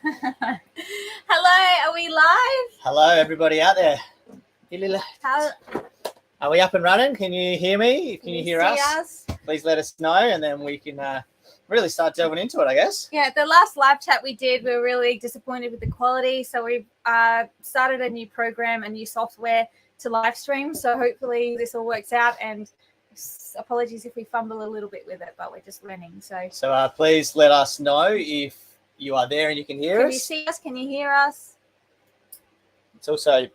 Hello, are we live? Hello, everybody out there. How Are we up and running? Can you hear me? Can you hear see us? Please let us know, and then we can really start delving into it, I guess. Yeah, the last live chat we did, we were really disappointed with the quality. So we've started a new program, a new software to live stream. So hopefully this all works out. And apologies if we fumble a little bit with it, but we're just learning. So Please let us know if you are there and you can hear us. Can you see us? Can you hear us? It's also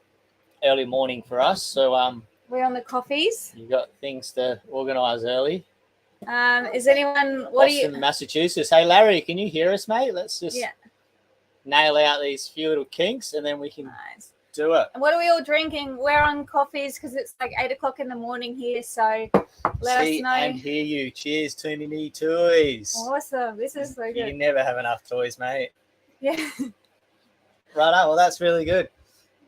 early morning for us, so we're on the coffees. You got things to organise early. Is anyone? Boston, Massachusetts. Hey, Larry, can you hear us, mate? Let's just nail out these few little kinks, and then we can do it. And what are we all drinking? We're on coffees because it's like 8 o'clock in the morning here. So let us know. And hear you. Cheers to me toys. Awesome. This is so good. You can never have enough toys, mate. Yeah. Right on. Well, that's really good.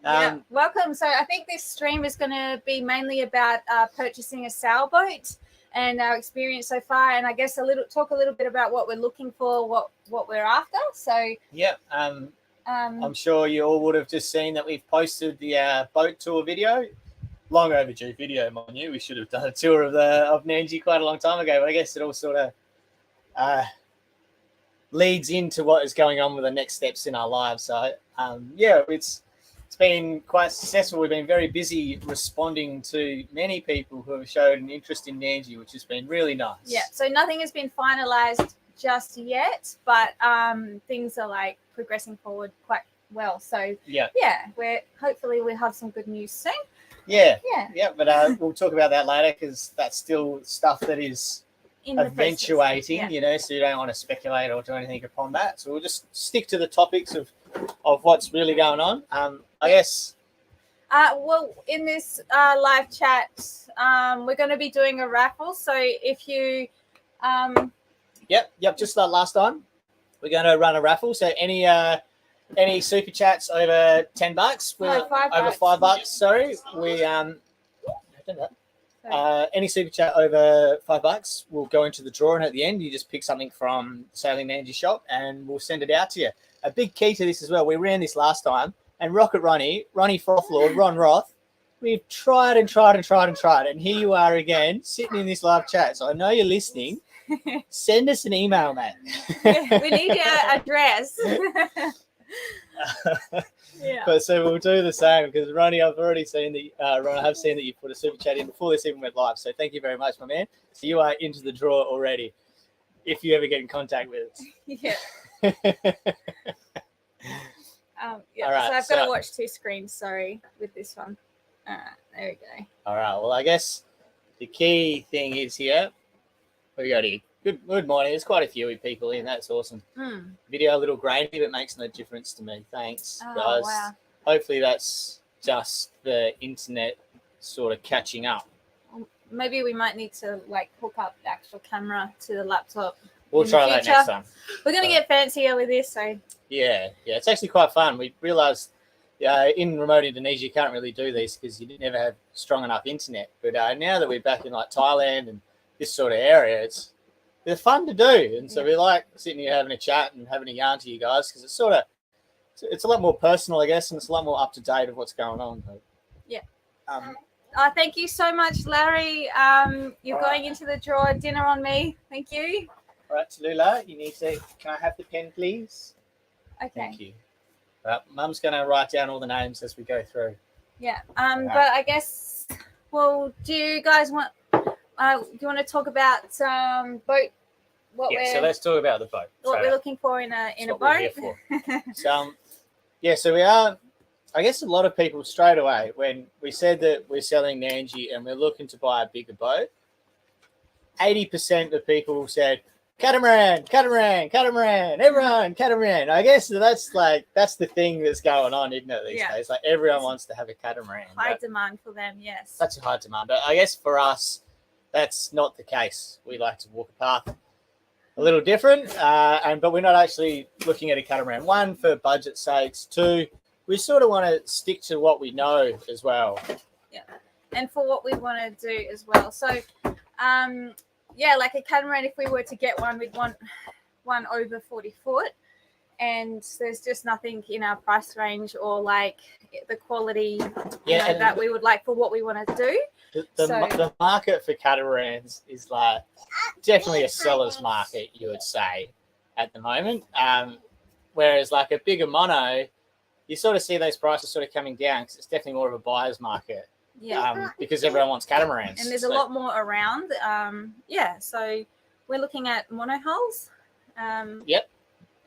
Yeah. Welcome. So I think this stream is going to be mainly about purchasing a sailboat and our experience so far, and I guess talk a little bit about what we're looking for, what we're after. So yeah, I'm sure you all would have just seen that we've posted the boat tour video. Long overdue video, mind you. We should have done a tour of Nandji quite a long time ago, but I guess it all sort of leads into what is going on with the next steps in our lives. So it's been quite successful. We've been very busy responding to many people who have showed an interest in Nandji, which has been really nice. Yeah, so nothing has been finalized just yet, but things are like progressing forward quite well. So hopefully we'll have some good news soon. Yeah, but we'll talk about that later because that's still stuff that is eventuating, so you don't want to speculate or do anything upon that. So we'll just stick to the topics of what's really going on. I guess. Well, in this live chat, we're going to be doing a raffle. So if you, just like last time, we're going to run a raffle. So any super chats over $10, over $5. Sorry, we any super chat over $5 will go into the draw, and at the end you just pick something from Sailing Nandji shop, and we'll send it out to you. A big key to this as well. We ran this last time. And Rocket Ronnie Frothlord, Ron Roth, we've tried, and here you are again, sitting in this live chat. So I know you're listening. Send us an email, mate. We need your address. But so we'll do the same because Ronnie, I've already seen that. Ron, I have seen that you put a super chat in before this even went live. So thank you very much, my man. So you are into the draw already. If you ever get in contact with us. Yeah. All right, so I've got to watch two screens, sorry, with this one. There we go. All right, well, I guess the key thing is here. We got here. Good morning. There's quite a few people in. That's awesome. Video a little grainy, but it makes no difference to me. Thanks, guys. Wow. Hopefully that's just the internet sort of catching up. Maybe we might need to hook up the actual camera to the laptop. We'll try that next time. We're going to get fancier with this, so. Yeah, it's actually quite fun. We realised in remote Indonesia you can't really do these because you never have strong enough internet. But now that we're back in Thailand and this sort of area, they're fun to do. And so we like sitting here having a chat and having a yarn to you guys because it's a lot more personal, I guess, and it's a lot more up to date of what's going on. But, thank you so much, Larry. You're going into the draw. Dinner on me. Thank you. All right, Tallulah, can I have the pen, please? Okay. Thank you. Mum's going to write down all the names as we go through. Yeah. But I guess, do you guys want? Do you want to talk about boat? So let's talk about the boat. What we're looking for in a boat. We're here for. So we are. I guess a lot of people straight away when we said that we're selling Nandji and we're looking to buy a bigger boat, 80% of people said. Catamaran, everyone, catamaran. I guess that's the thing that's going on, isn't it, these days? Everyone wants to have a catamaran. High demand for them, yes. Such a high demand. But I guess for us, that's not the case. We like to walk a path a little different, but we're not actually looking at a catamaran. One, for budget sakes. Two, we sort of want to stick to what we know as well. Yeah, and for what we want to do as well. So, like a catamaran, if we were to get one, we'd want one over 40 foot. and there's just nothing in our price range or like the quality Yeah, that we would like for what we want to do. The market for catamarans is like definitely a seller's market, you would say, at the moment. Whereas like a bigger mono, you sort of see those prices sort of coming down because it's definitely more of a buyer's market. Yeah. Because everyone wants catamarans. And there's a lot more around. So we're looking at monohulls. Yep.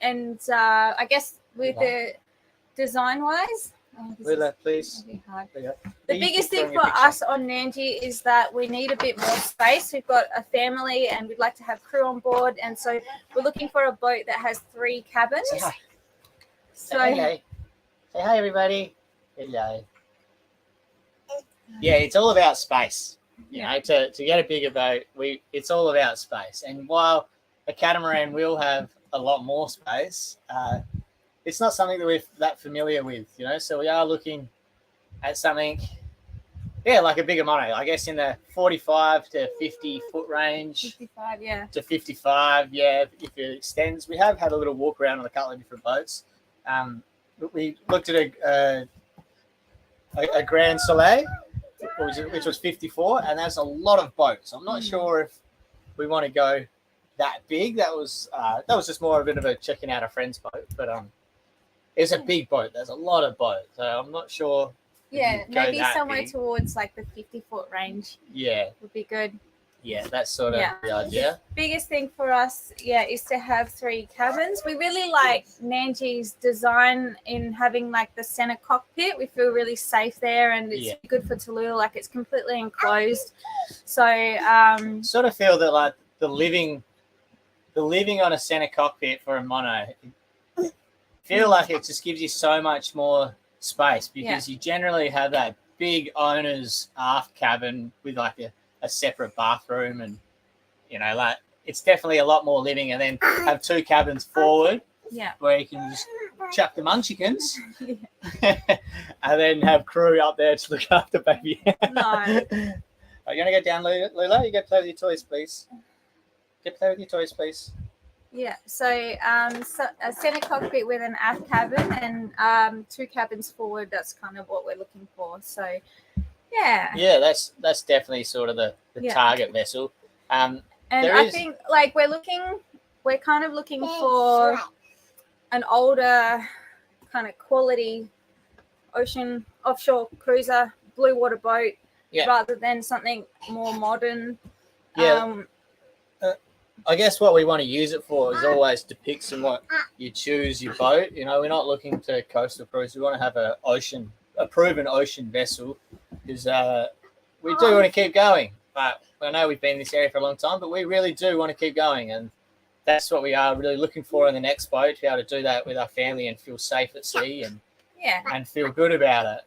And I guess with the design-wise, Lila, please. The biggest thing for us on Nandji is that we need a bit more space. We've got a family and we'd like to have crew on board. And so we're looking for a boat that has 3 cabins. Say hi. So, Say hi, everybody. Hello. Yeah, it's all about space. You know, to get a bigger boat, it's all about space. And while a catamaran will have a lot more space, it's not something that we're that familiar with, you know. So we are looking at something, like a bigger mono, I guess in the 45 to 50 foot range. 55, yeah. To 55, yeah, if it extends. We have had a little walk around on a couple of different boats. We looked at a Grand Soleil, which was 54, and that's a lot of boats. I'm not sure if we want to go that big. That was just more a bit of a checking out a friend's boat, but it's a big boat. There's a lot of boats, so I'm not sure. Yeah, maybe somewhere towards like the 50-foot range. Yeah, would be good. Yeah, that's sort of the idea. The biggest thing for us, is to have 3 cabins. We really like Nandji's design in having like the center cockpit. We feel really safe there, and it's good for Tallulah. Like it's completely enclosed. So sort of feel that like the living on a center cockpit for a mono, feel like it just gives you so much more space because you generally have that big owner's aft cabin with like a separate bathroom, and like it's definitely a lot more living, and then have 2 cabins forward where you can just chuck the munchkins and then have crew up there to look after baby. No. Are you gonna go down, Lula? You go play with your toys, please. Get play with your toys, please. Yeah, so a center cockpit with an aft cabin and 2 cabins forward. That's kind of what we're looking for. So, yeah, that's definitely sort of the target vessel. And I think like we're kind of looking for an older kind of quality offshore cruiser, blue water boat, rather than something more modern. Yeah. I guess what we want to use it for is always depicts in what you choose your boat. We're not looking to coastal cruise. We want to have a proven ocean vessel, because we do want to keep going. But I know we've been in this area for a long time, but we really do want to keep going, and that's what we are really looking for in the next boat, to be able to do that with our family and feel safe at sea and feel good about it.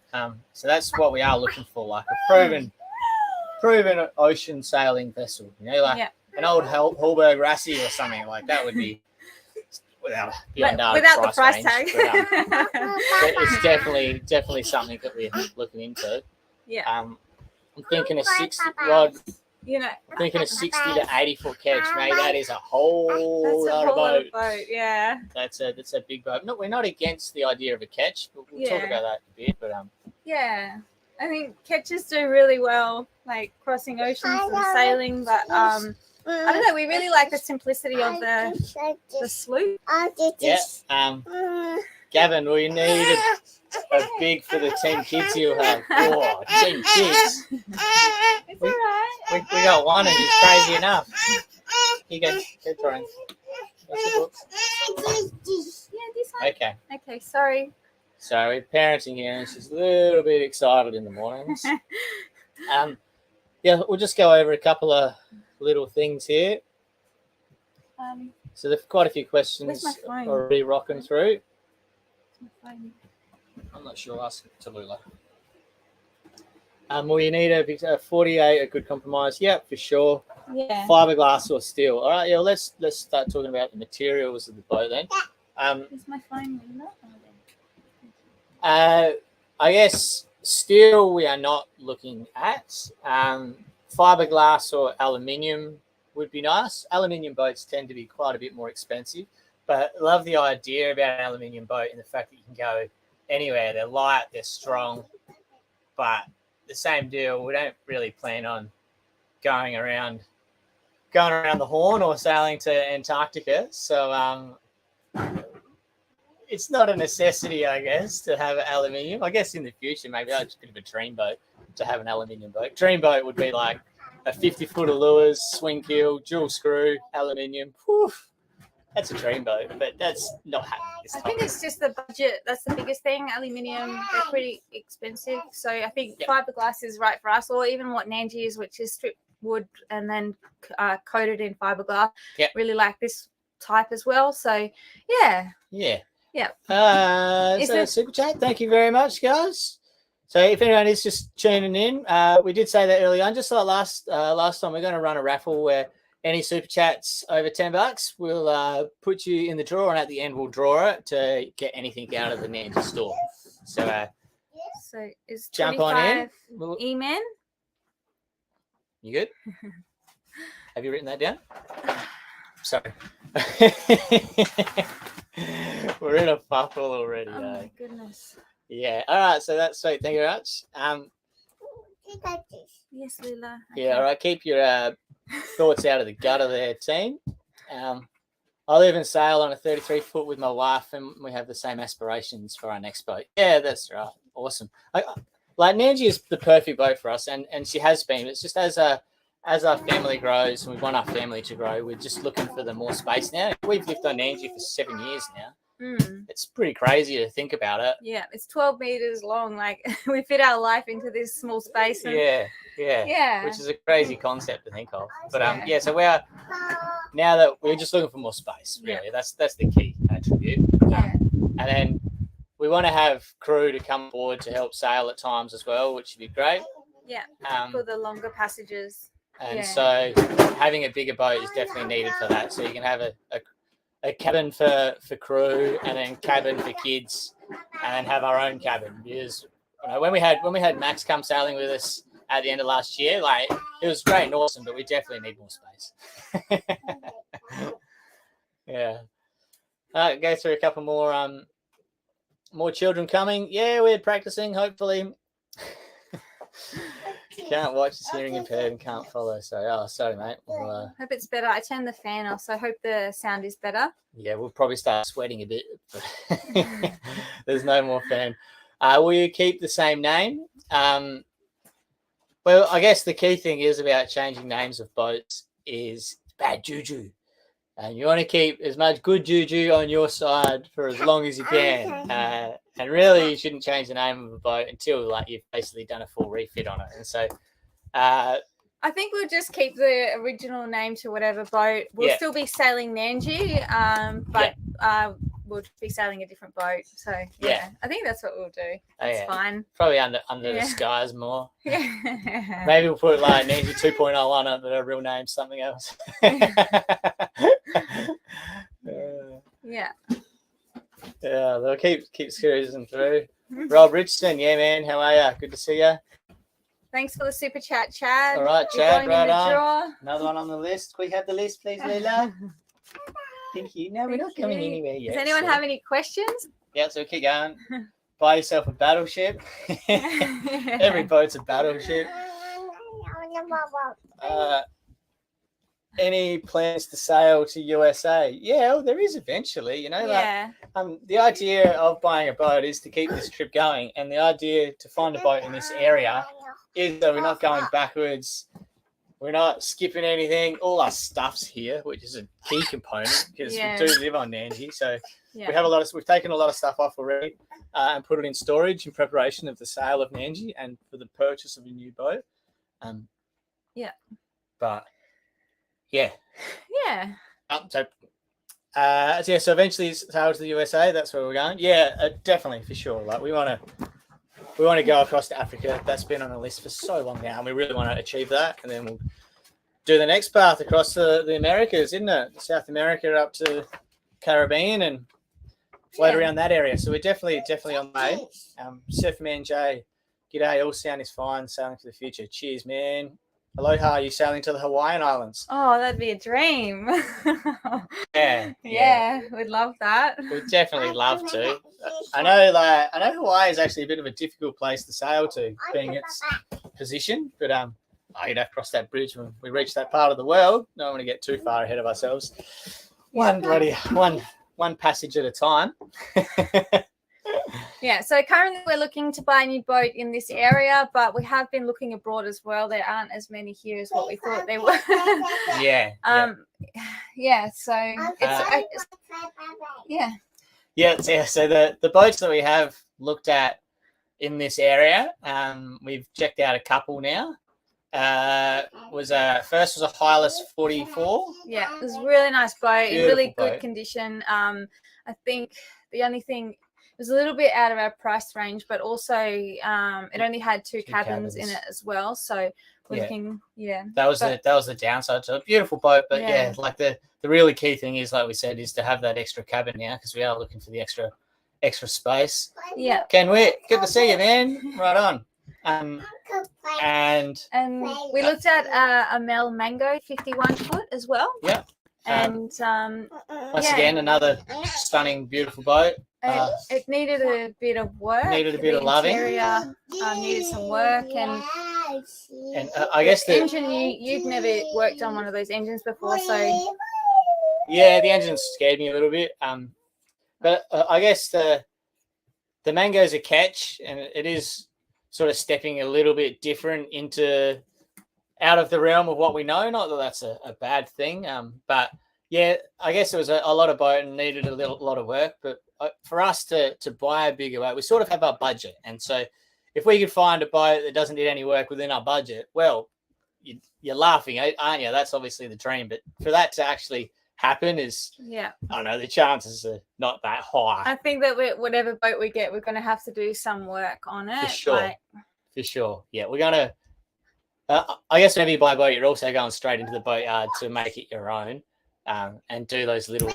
So that's what we are looking for, like a proven ocean sailing vessel. An old Hallberg Rassie or something like that would be without the price tag. It's definitely something that we're looking into. I'm thinking a 60 rod. Thinking a 60 to 80 foot catch, mate. That is a whole lot of boat. Yeah, that's a big boat. No, we're not against the idea of a catch, but we'll talk about that a bit. But I think catches do really well, like crossing oceans and sailing. But I don't know. We really like the simplicity of the sloop. Gavin, we need a big for the 10 kids you have. 10 kids. It's all right. We got one, and he's crazy enough. Here you go. Go try. Okay. Okay, sorry. Sorry, parenting here, and she's a little bit excited in the mornings. We'll just go over a couple of little things here. So there's quite a few questions already rocking through. I'm not sure. Ask Tallulah. Well, you need a 48, a good compromise. Yeah, for sure. Yeah. Fiberglass or steel. All right. Yeah. Let's start talking about the materials of the boat then. Is my phone not? I guess steel we are not looking at. Fiberglass or aluminium would be nice. Aluminium boats tend to be quite a bit more expensive, But I love the idea about an aluminium boat and the fact that you can go anywhere. They're light, they're strong, but the same deal. We don't really plan on going around the Horn or sailing to Antarctica. So it's not a necessity, I guess, to have aluminium. I guess in the future, maybe that's a bit of a dream boat to have an aluminium boat. Dream boat would be like a 50-foot of lures, swing keel, dual screw, aluminium. Whew, that's a dream boat, but that's not happening. I think it's just the budget. That's the biggest thing. Aluminium, they're pretty expensive. So I think fiberglass is right for us, or even what Nandji is, which is stripped wood and then coated in fiberglass. Yep. Really like this type as well. So, yeah. Yeah. Yeah. So super chat. Thank you very much, guys. So if anyone is just tuning in, we did say that earlier on, just like last time, we're going to run a raffle where any super chats over $10, we'll put you in the draw, and at the end we'll draw it to get anything out of the Nandji store. So is jump on in. E-man? You good? Have you written that down? Sorry. We're in a fuffle already. Oh my goodness. Yeah. All right. So that's sweet. Thank you very much. Yes, Lila. Okay. Yeah. All right. Keep your thoughts out of the gutter there, team. I live and sail on a 33-foot with my wife, and we have the same aspirations for our next boat. Yeah, that's right. Awesome. Like Nandji is the perfect boat for us, and she has been. It's just as our family grows and we want our family to grow, we're just looking for the more space now. We've lived on Nandji for 7 years now. It's pretty crazy to think about it. Yeah, it's 12 meters long. Like we fit our life into this small space. And... Yeah. Which is a crazy concept to think of. But so we are now that we're just looking for more space. Really, that's the key attribute. And then we want to have crew to come aboard to help sail at times as well, which would be great. Yeah, for the longer passages. And so having a bigger boat is definitely needed for that. So you can have a cabin for crew, and then cabin for kids, and then have our own cabin. Because when we had Max come sailing with us at the end of last year, like it was great and awesome, but we definitely need more space. Yeah. Go through a couple more children coming. Yeah, we're practicing. Hopefully. Can't watch, is hearing impaired and can't follow. So, sorry, mate. We'll, hope it's better. I turned the fan off, so I hope the sound is better. Yeah, we'll probably start sweating a bit. But there's no more fan. Will you keep the same name? Well, I guess the key thing is about changing names of boats is bad juju. And you want to keep as much good juju on your side for as long as you can. And really, you shouldn't change the name of a boat until you've basically done a full refit on it. And so, I think we'll just keep the original name to whatever boat. We'll still be sailing Nandji, but we'll be sailing a different boat. So I think that's what we'll do. That's fine. Probably under the skies more. Yeah. Maybe we'll put Nandji 2.0 on it, but a real name, something else. Yeah, they'll keep cruising through. Rob Richardson, yeah, man, how are you? Good to see you. Thanks for the super chat, Chad. All right, Chad, right on. Another one on the list. Can we have the list, please, Leila? Thank you. No, we're not going anywhere yet. Does anyone have any questions? Yeah, so keep going. Buy yourself a battleship. Every boat's a battleship. Any plans to sail to USA? Yeah, well, there is eventually, the idea of buying a boat is to keep this trip going, and the idea to find a boat in this area is that we're not going backwards, we're not skipping anything. All our stuff's here, which is a key component because we do live on Nandji, so we've taken a lot of stuff off already and put it in storage in preparation of the sale of Nandji and for the purchase of a new boat. So eventually sail to the USA. That's where we're going. Yeah, definitely for sure. We want to go across to Africa. That's been on the list for so long now, and we really want to achieve that. And then we'll do the next path across the Americas, isn't it? South America up to Caribbean and float around that area. So we're definitely on the way. Surfman Jay, g'day. All sound is fine. Sailing for the future. Cheers, man. Aloha, are you sailing to the Hawaiian Islands? Oh, that'd be a dream. Yeah. We'd love that. We'd definitely love to. I know Hawaii is actually a bit of a difficult place to sail to, being its position. But you'd have to cross that bridge when we reach that part of the world. Don't want to get too far ahead of ourselves. One passage at a time. Yeah, so currently we're looking to buy a new boat in this area, but we have been looking abroad as well. There aren't as many here as what we thought there were. Yeah. So it's yeah. So the boats that we have looked at in this area, we've checked out a couple now. First was a Hylas 44. Yeah, it was a really nice boat, in really good condition. I think the only thing, it was a little bit out of our price range, but also it only had two cabins in it as well. So we're looking, that was the downside to it. Beautiful boat, but like the really key thing is, like we said, is to have that extra cabin now, because we are looking for the extra space. Yeah. Ken Witt, good to see you, man. Right on. And we looked at a Mel Mango 51 foot as well. Yeah. And once again, another stunning, beautiful boat. It needed a bit of work. Needed a bit of loving. Interior, needed some work, and I guess the engine. You've never worked on one of those engines before, so yeah, the engine scared me a little bit. But I guess the Mango's a catch, and it is sort of stepping a little bit different out of the realm of what we know. Not that that's a bad thing, but yeah, I guess it was a lot of boat and needed a lot of work. But for us to buy a bigger boat, we sort of have our budget, and so if we could find a boat that doesn't need any work within our budget, well, you're laughing, aren't you? That's obviously the dream, but for that to actually happen is, I don't know, the chances are not that high. I think that whatever boat we get, we're going to have to do some work on it. For sure. Yeah, we're going to, I guess whenever you buy a boat, you're also going straight into the boatyard to make it your own, and do those little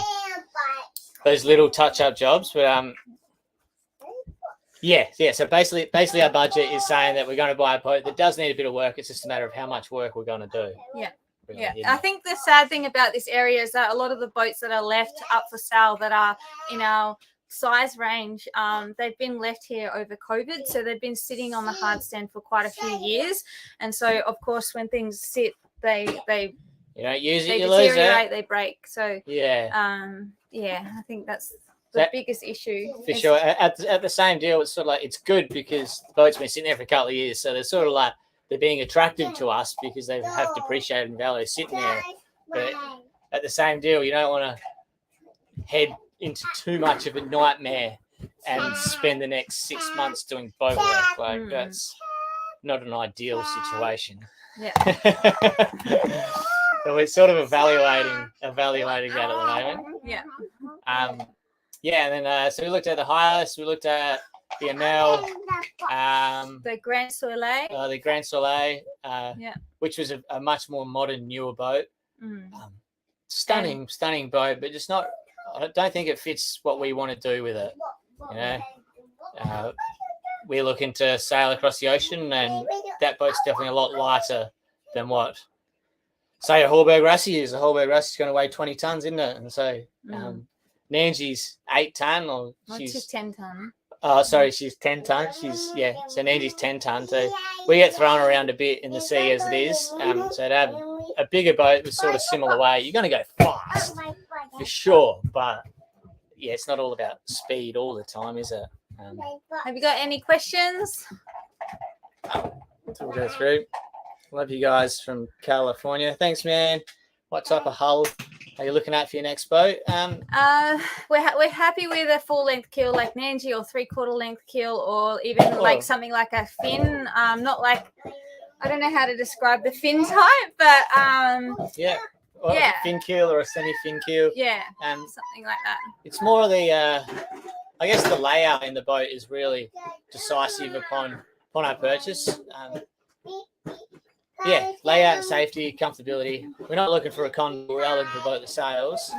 touch-up jobs. But so basically our budget is saying that we're going to buy a boat that does need a bit of work. It's just a matter of how much work we're going to do. I think the sad thing about this area is that a lot of the boats that are left up for sale that are in our size range, they've been left here over COVID, so they've been sitting on the hard stand for quite a few years, and so of course when things sit, they you don't use it, they you lose deteriorate, it. they break. So I think that's the biggest issue. For sure. At the same deal, it's sort of like, it's good because the boat's been sitting there for a couple of years, so they're sort of like, they're being attractive to us because they have depreciated in value sitting there. But at the same deal, you don't want to head into too much of a nightmare and spend the next 6 months doing boat work. Like, that's not an ideal situation. So we're sort of evaluating that at the moment. And then so we looked at the Hylas, we looked at the Amel, the Grand Soleil, which was a much more modern, newer boat. Stunning boat, but just not. I don't think it fits what we want to do with it. You know, we're looking to sail across the ocean, and that boat's definitely a lot lighter than what, say, a Hallberg Rassie is. A Hallberg Rassie's going to weigh 20 tons, isn't it? And so Nandji's 8 ton, or she's 10 ton. Oh, sorry, she's 10 tons. So Nandji's 10 tons. So we get thrown around a bit in the sea as it is. So to have a bigger boat with sort of similar weight, you're going to go fast for sure. But yeah, it's not all about speed all the time, is it? Have you got any questions? We'll go through. Love you guys from California. Thanks, man. What type of hull are you looking at for your next boat? We're happy with a full length keel like Nandji, or 3/4 length keel, or even like something like a fin. Not like, I don't know how to describe the fin type, but a fin keel or a semi-fin keel. Something like that. It's more the I guess the layout in the boat is really decisive upon our purchase. Layout, safety, comfortability. We're not looking for a condo, we are looking for a boat that sails.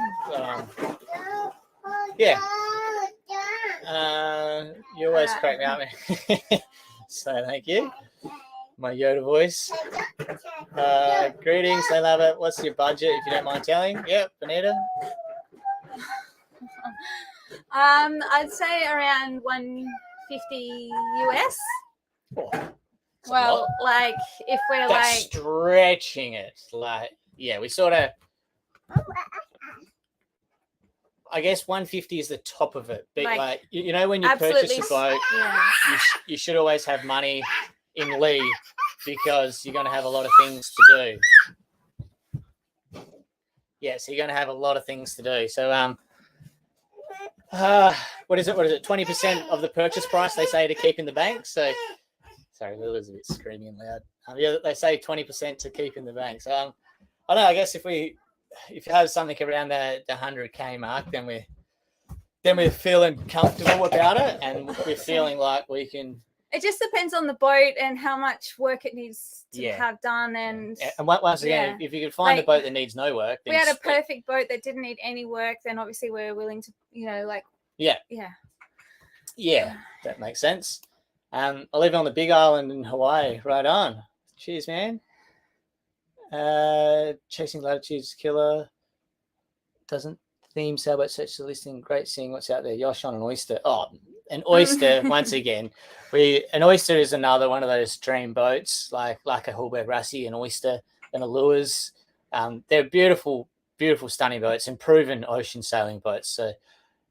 You always crack me up, man. So thank you. My Yoda voice. Greetings, they love it. What's your budget, if you don't mind telling? Yep, Benita. I'd say around 150 US. Oh, well, like if we're that's stretching it, like we sort of. I guess 150 is the top of it. But like you know, when you purchase a boat, you should always have money in lee because you're going to have a lot of things to do. Yeah, so you're going to have a lot of things to do. So what is it? 20% of the purchase price they say to keep in the bank. So sorry, Lila's a bit screaming loud. They say 20% to keep in the bank. So I don't know. I guess if you have something around the 100K mark, then we're feeling comfortable about it, and we're feeling like we can. It just depends on the boat and how much work it needs to have done. And once again, if you could find a boat that needs no work, then we had a perfect boat that didn't need any work, then obviously we're willing to, Yeah, that makes sense. I live on the Big Island in Hawaii. Right on. Cheers, man. Chasing Latitudes killer. Doesn't theme sailboat search the listing. Great seeing what's out there. Yosh on an oyster. Oh, an oyster. Once again, an oyster is another one of those dream boats, like a Hulberg Rassi, an oyster, and a Lures. They're beautiful, beautiful, stunning boats and proven ocean sailing boats. So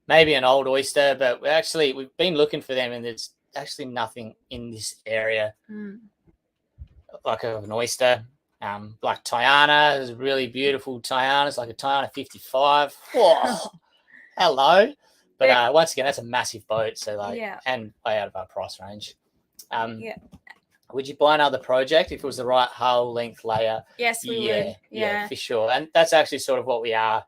maybe an old oyster, but we've been looking for them, and there's actually nothing in this area like an oyster. Like Tiana, there's really beautiful Tianas, like a Tiana 55. Whoa, hello. But once again, that's a massive boat, so and way out of our price range. Would you buy another project if it was the right hull length layer? Yes, we would. Yeah, for sure. And that's actually sort of what we are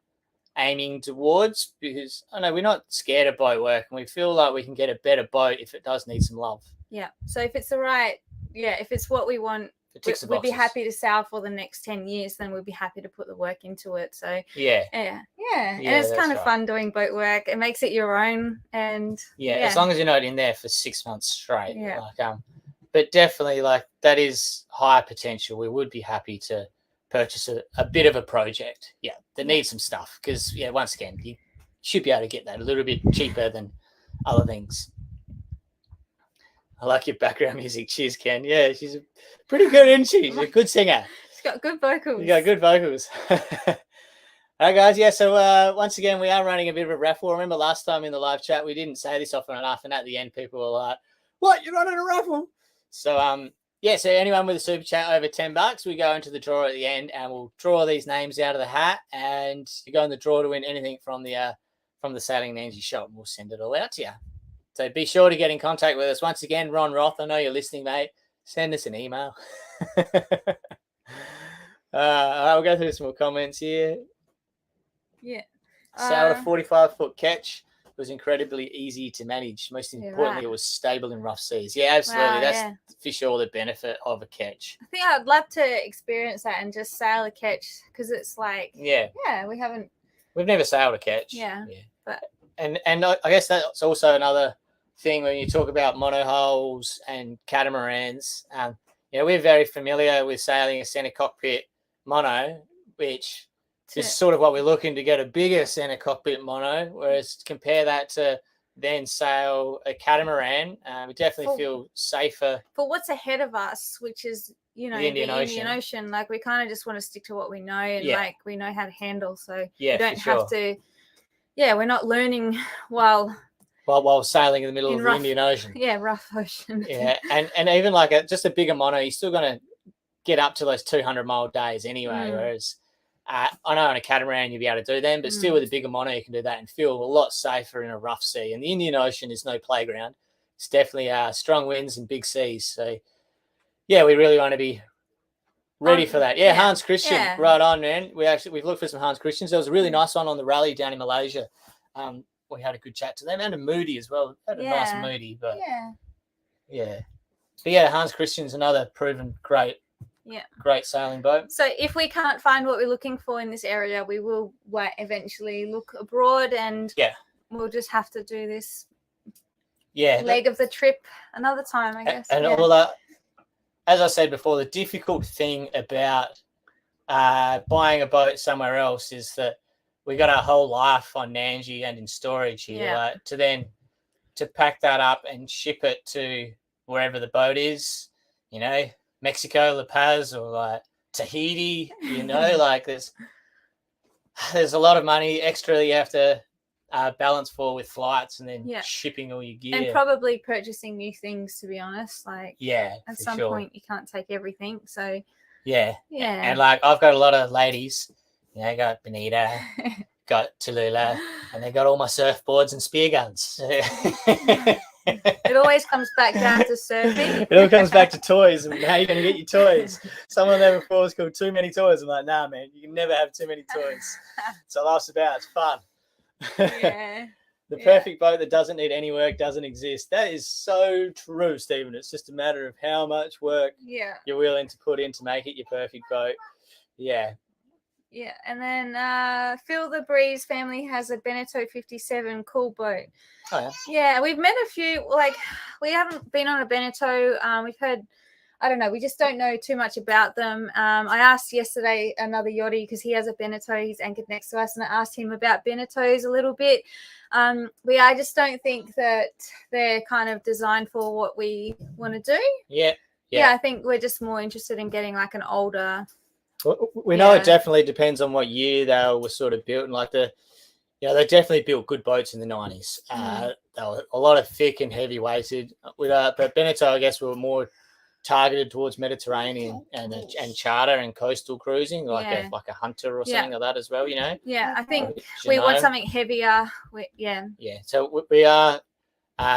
aiming towards, because I know we're not scared of boat work, and we feel like we can get a better boat if it does need some love. Yeah. So if it's if it's what we want, we'd be happy to sail for the next 10 years, then we'd be happy to put the work into it. So and it's kind of fun doing boat work. It makes it your own, and as long as you're not in there for 6 months straight. But definitely, that is higher potential. We would be happy to purchase a bit of a project that needs some stuff, because once again, you should be able to get that a little bit cheaper than other things. I like your background music. Cheers, Ken. Yeah, she's pretty good, isn't she? She's a good singer. She's got good vocals. You got good vocals. All right, guys. Yeah, so once again, we are running a bit of a raffle. Remember last time in the live chat, we didn't say this often enough, and at the end, people were like, "What? You're running a raffle?" So, so anyone with a super chat over $10, we go into the draw at the end, and we'll draw these names out of the hat, and you go in the draw to win anything from the Sailing Nandji shop, and we'll send it all out to you. So be sure to get in contact with us. Once again, Ron Roth, I know you're listening, mate. Send us an email. All right, we'll go through some more comments here. Yeah. Sailed a 45-foot catch. It was incredibly easy to manage. Most importantly, it was stable in rough seas. Yeah, absolutely. Wow, that's for sure the benefit of a catch. I think I'd love to experience that and just sail a catch, because it's like, we've never sailed a catch. But and I guess that's also another thing when you talk about monohulls and catamarans. We're very familiar with sailing a center cockpit mono, which is sort of what we're looking to get, a bigger center cockpit mono, whereas compare that to then sail a catamaran, we definitely feel safer. For what's ahead of us, which is, the Indian Ocean, like we kind of just want to stick to what we know, and like we know how to handle, so we don't have to, we're not learning while sailing in the middle of the Indian Ocean. Yeah, rough ocean. And even like just a bigger mono, you're still going to get up to those 200-mile days anyway, whereas I know on a catamaran you'll be able to do them, but still with a bigger mono you can do that and feel a lot safer in a rough sea. And the Indian Ocean is no playground. It's definitely strong winds and big seas. So, we really want to be ready for that. Hans Christian, right on, man. We've looked for some Hans Christians. There was a really nice one on the rally down in Malaysia. We had a good chat to them, and a Moody as well. Had a nice Moody, but Hans Christian's another proven great sailing boat. So if we can't find what we're looking for in this area, we will eventually look abroad, and we'll just have to do this leg of the trip another time, I guess. And all that. as I said before, the difficult thing about buying a boat somewhere else is that we got our whole life on Nandji and in storage here. Like, to pack that up and ship it to wherever the boat is, you know, Mexico, La Paz, or like Tahiti, you know, like there's a lot of money extra you have to balance for with flights and then shipping all your gear. And probably purchasing new things, to be honest. Like, at some point you can't take everything. So yeah. And like, I've got a lot of ladies, you know, got Benita, got Tallulah, and they got all my surfboards and spear guns. It always comes back down to surfing. It all comes back to toys and how you're going to get your toys. Someone there before was called too many toys. I'm like, nah, man, you can never have too many toys. So life's about, it's fun. The perfect boat that doesn't need any work doesn't exist. That is so true, Stephen. It's just a matter of how much work you're willing to put in to make it your perfect boat. Yeah. Yeah, and then Phil the Breeze family has a Beneteau 57 cool boat. Oh, yeah, we've met a few. Like, we haven't been on a Beneteau. We've heard, I don't know, we just don't know too much about them. I asked yesterday another yachty, because he has a Beneteau, he's anchored next to us, and I asked him about Beneteaus a little bit. I just don't think that they're kind of designed for what we want to do. Yeah, I think we're just more interested in getting like an older. We know it definitely depends on what year they were sort of built, and like they definitely built good boats in the 90s. They were a lot of thick and heavy weighted. But Beneteau, I guess, were more targeted towards Mediterranean and charter and coastal cruising, like a Hunter or something like that as well. You know. Yeah, I think we want something heavier. So we are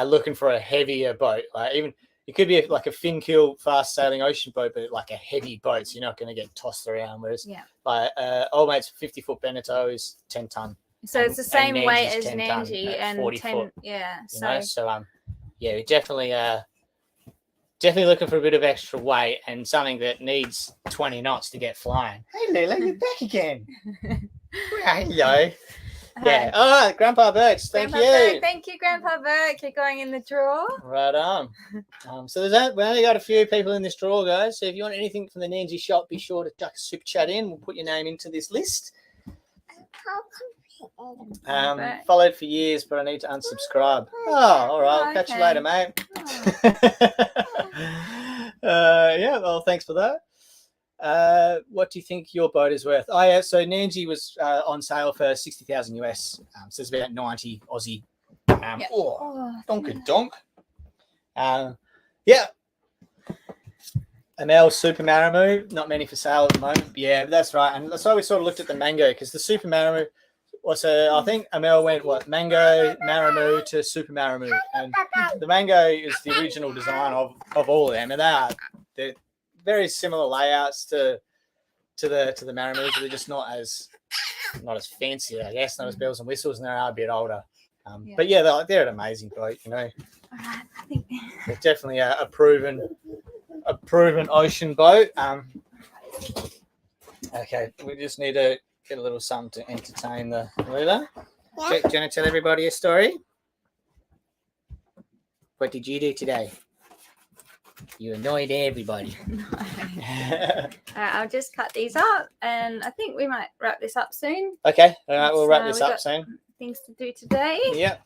looking for a heavier boat, like even. It could be like a fin keel, fast sailing ocean boat, but like a heavy boat, so you're not going to get tossed around. Whereas, like old mate's 50-foot Beneteau is 10 ton. So it's the same weight as Nandji and 40 10. Foot, yeah. We're definitely looking for a bit of extra weight and something that needs 20 knots to get flying. Hey, Lila, you're back again. Hello. Yeah. All right, Grandpa Burks. Thank you. Thank you, Grandpa Burke. You're going in the draw. Right on. So there's that. We only got a few people in this draw, guys. So if you want anything from the Nandji shop, be sure to chuck a super chat in. We'll put your name into this list. Followed for years, but I need to unsubscribe. Oh, all right. I'll catch you later, mate. Well, thanks for that. What do you think your boat is worth? Oh yeah, so Nandji was on sale for 60,000 US. So it's about 90 Aussie. Donk. ML Super Maramoo, not many for sale at the moment. Yeah, that's right. And that's why we sort of looked at the Mango, because the Super Maramoo was I think ML went Mango, Maramoo to Super Maramoo, and the Mango is the original design of all of them, and they're very similar layouts to the Maramoos, but they're just not as fancy, I guess, not as bells and whistles, and they are a bit older. But yeah, they're an amazing boat, you know. I think they're definitely a proven ocean boat. Okay, we just need to get a little something to entertain the Lila. Do you want to tell everybody a story? What did you do today? You annoyed everybody. I'll just cut these up, and I think we might wrap this up soon. Okay, all right, we'll wrap this up soon. Things to do today. Yep.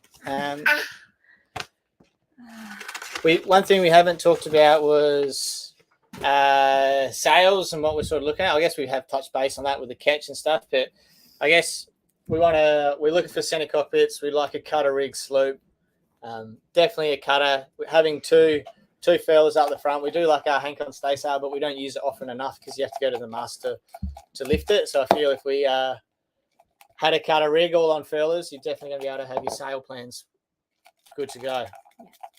One thing we haven't talked about was sails and what we're sort of looking at. I guess we have touched base on that with the catch and stuff, but I guess we're looking for center cockpits. We'd like a cutter rig sloop. Definitely a cutter. We're having two furlers up the front. We do like our Hank-on stay sail, but we don't use it often enough because you have to go to the mast to lift it. So I feel if we had a cutter rig all on furlers, you're definitely going to be able to have your sail plans good to go.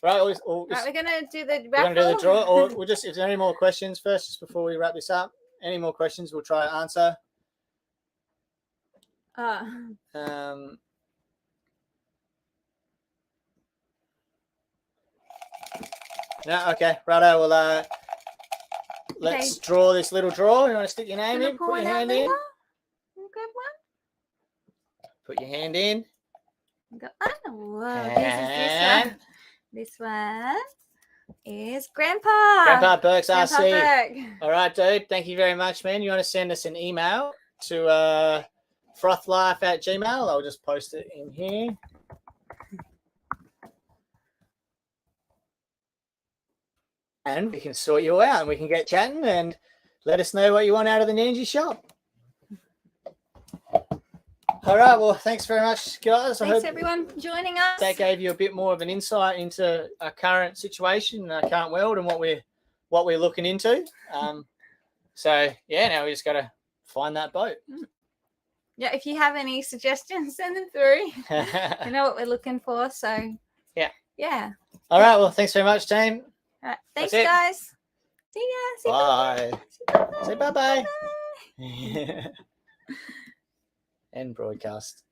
Right, we're going to do the Raffle. We're going to do the draw, or we'll just, if there are any more questions first, just before we wrap this up, any more questions we'll try to answer. No, okay, righto. Well, let's draw this little draw. You want to stick your name in? Put your hand in. Grab one. Put your hand in. Go. Oh, this is this one. is Grandpa. Grandpa Burke's Grandpa RC. Burke. All right, dude. Thank you very much, man. You want to send us an email to frothlife@gmail.com? I'll just post it in here. And we can sort you out and we can get chatting and let us know what you want out of the Nandji shop. All right. Well, thanks very much, guys. Thanks, everyone, for joining us. That gave you a bit more of an insight into our current situation, our current world, and what we're looking into. So, yeah, now we just got to find that boat. Yeah, if you have any suggestions, send them through. You know what we're looking for. So, yeah. All right. Well, thanks very much, team. All right. Thanks, guys. See ya. Bye. Bye. Say bye-bye. End broadcast.